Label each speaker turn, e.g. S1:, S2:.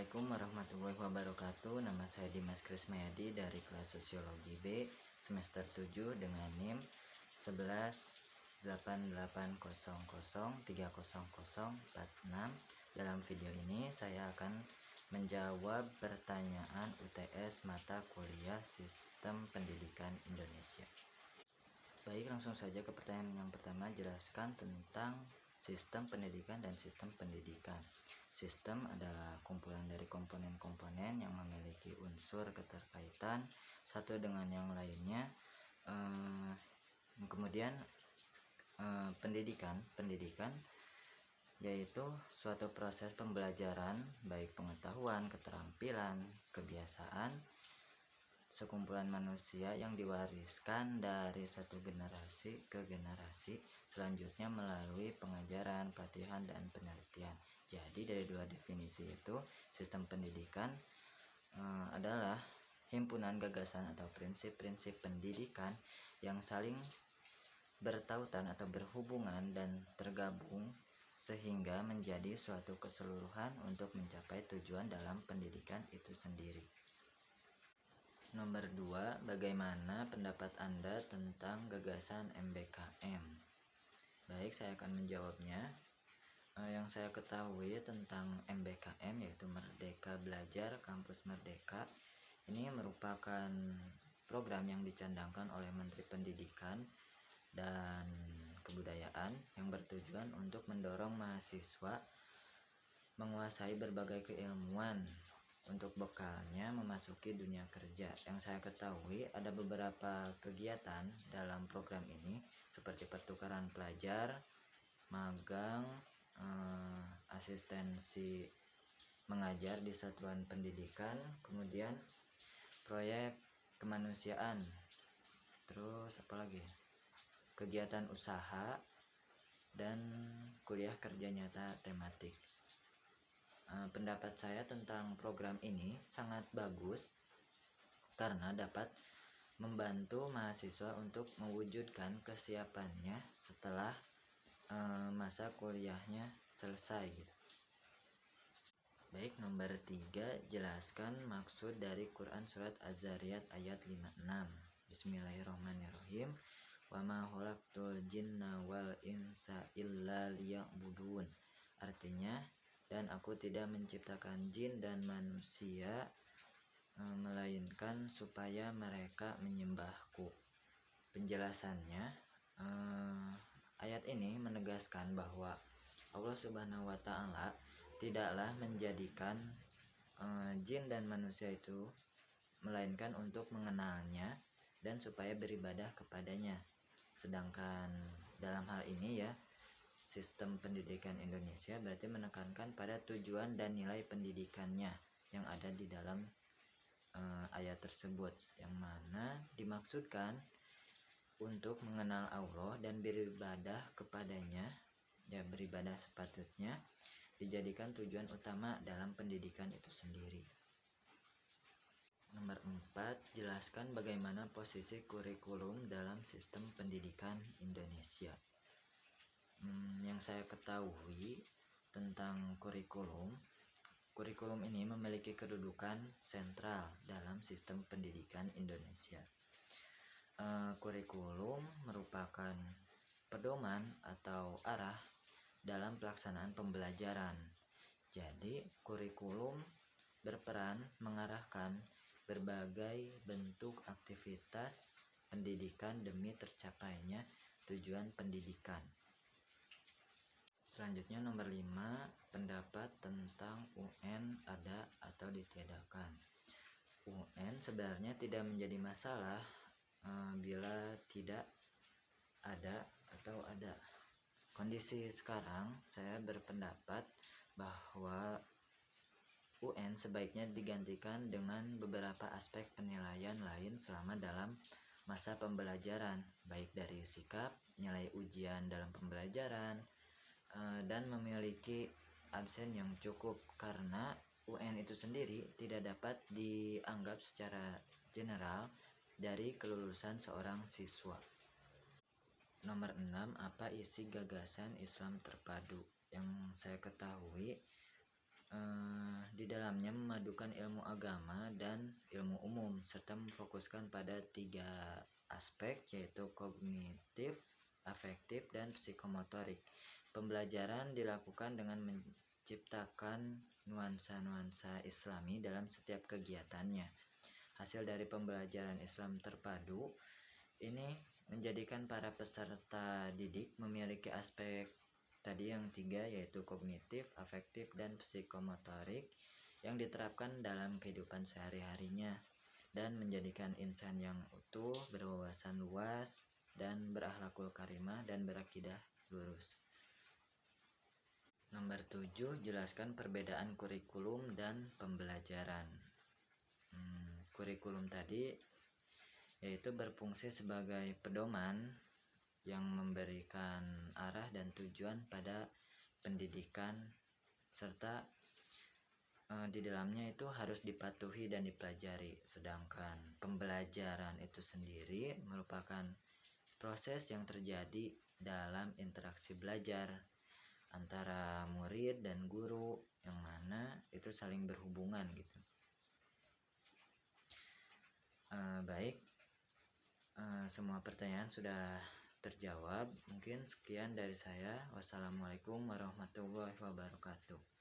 S1: Assalamualaikum warahmatullahi wabarakatuh. Nama saya Dimas Krismayadi dari kelas Sosiologi B semester 7 dengan NIM 118800300046. Dalam video ini saya akan menjawab pertanyaan UTS mata kuliah Sistem Pendidikan Indonesia. Baik, langsung saja ke pertanyaan yang pertama. Jelaskan tentang sistem pendidikan dan sistem pendidikan. Sistem adalah kumpulan dari komponen-komponen yang memiliki unsur keterkaitan satu dengan yang lainnya. Kemudian pendidikan yaitu suatu proses pembelajaran baik pengetahuan, keterampilan, kebiasaan sekumpulan manusia yang diwariskan dari satu generasi ke generasi selanjutnya melalui pengajaran, pelatihan, dan penelitian. Jadi dari dua definisi itu, sistem pendidikan adalah himpunan gagasan atau prinsip-prinsip pendidikan yang saling bertautan atau berhubungan dan tergabung sehingga menjadi suatu keseluruhan untuk mencapai tujuan dalam pendidikan itu sendiri. Nomor 2, bagaimana pendapat Anda tentang gagasan MBKM? Baik, saya akan menjawabnya. Yang saya ketahui tentang MBKM yaitu Merdeka Belajar Kampus Merdeka. Ini merupakan program yang dicandangkan oleh Menteri Pendidikan dan Kebudayaan yang bertujuan untuk mendorong mahasiswa menguasai berbagai keilmuan untuk bekalnya memasuki dunia kerja. Yang saya ketahui ada beberapa kegiatan dalam program ini seperti pertukaran pelajar, magang, asistensi mengajar di satuan pendidikan, kemudian proyek kemanusiaan, terus apa lagi? Kegiatan usaha dan kuliah kerja nyata tematik. Pendapat saya tentang program ini sangat bagus karena dapat membantu mahasiswa untuk mewujudkan kesiapannya setelah masa kuliahnya selesai gitu. Baik, nomor 3, jelaskan maksud dari Quran surat Az-Zariyat ayat 56. Bismillahirrahmanirrahim. Wa ma khalaqtul jinna wal insa illa liya'budun. Artinya, dan aku tidak menciptakan jin dan manusia melainkan supaya mereka menyembahku. Penjelasannya, ayat ini menegaskan bahwa Allah Subhanahu wa Ta'ala tidaklah menjadikan jin dan manusia itu melainkan untuk mengenalnya dan supaya beribadah kepadanya. Sedangkan dalam hal ini ya, sistem pendidikan Indonesia berarti menekankan pada tujuan dan nilai pendidikannya yang ada di dalam ayat tersebut, yang mana dimaksudkan untuk mengenal Allah dan beribadah kepadanya, ya beribadah sepatutnya dijadikan tujuan utama dalam pendidikan itu sendiri. Nomor 4, jelaskan bagaimana posisi kurikulum dalam sistem pendidikan Indonesia. Yang saya ketahui tentang kurikulum ini memiliki kedudukan sentral dalam sistem pendidikan Indonesia. Kurikulum merupakan pedoman atau arah dalam pelaksanaan pembelajaran. Jadi, kurikulum berperan mengarahkan berbagai bentuk aktivitas pendidikan demi tercapainya tujuan pendidikan. Selanjutnya nomor 5, pendapat tentang UN ada atau ditiadakan. UN sebenarnya tidak menjadi masalah bila tidak ada atau ada. Kondisi sekarang saya berpendapat bahwa UN sebaiknya digantikan dengan beberapa aspek penilaian lain selama dalam masa pembelajaran, baik dari sikap, nilai ujian dalam pembelajaran, dan memiliki absen yang cukup, karena UN itu sendiri tidak dapat dianggap secara general dari kelulusan seorang siswa. Nomor 6, apa isi gagasan Islam terpadu? Yang saya ketahui di dalamnya memadukan ilmu agama dan ilmu umum serta memfokuskan pada 3 aspek, yaitu kognitif, afektif, dan psikomotorik. Pembelajaran dilakukan dengan menciptakan nuansa-nuansa Islami dalam setiap kegiatannya. Hasil dari pembelajaran Islam terpadu ini menjadikan para peserta didik memiliki aspek tadi yang 3, yaitu kognitif, afektif, dan psikomotorik yang diterapkan dalam kehidupan sehari-harinya dan menjadikan insan yang utuh, berwawasan luas, dan berakhlakul karimah dan berakidah lurus. Nomor 7, jelaskan perbedaan kurikulum dan pembelajaran. Kurikulum tadi yaitu berfungsi sebagai pedoman yang memberikan arah dan tujuan pada pendidikan serta di dalamnya itu harus dipatuhi dan dipelajari. Sedangkan pembelajaran itu sendiri merupakan proses yang terjadi dalam interaksi belajar antara murid dan guru, yang mana itu saling berhubungan gitu. Baik, semua pertanyaan sudah terjawab. Mungkin sekian dari saya. Wassalamualaikum warahmatullahi wabarakatuh.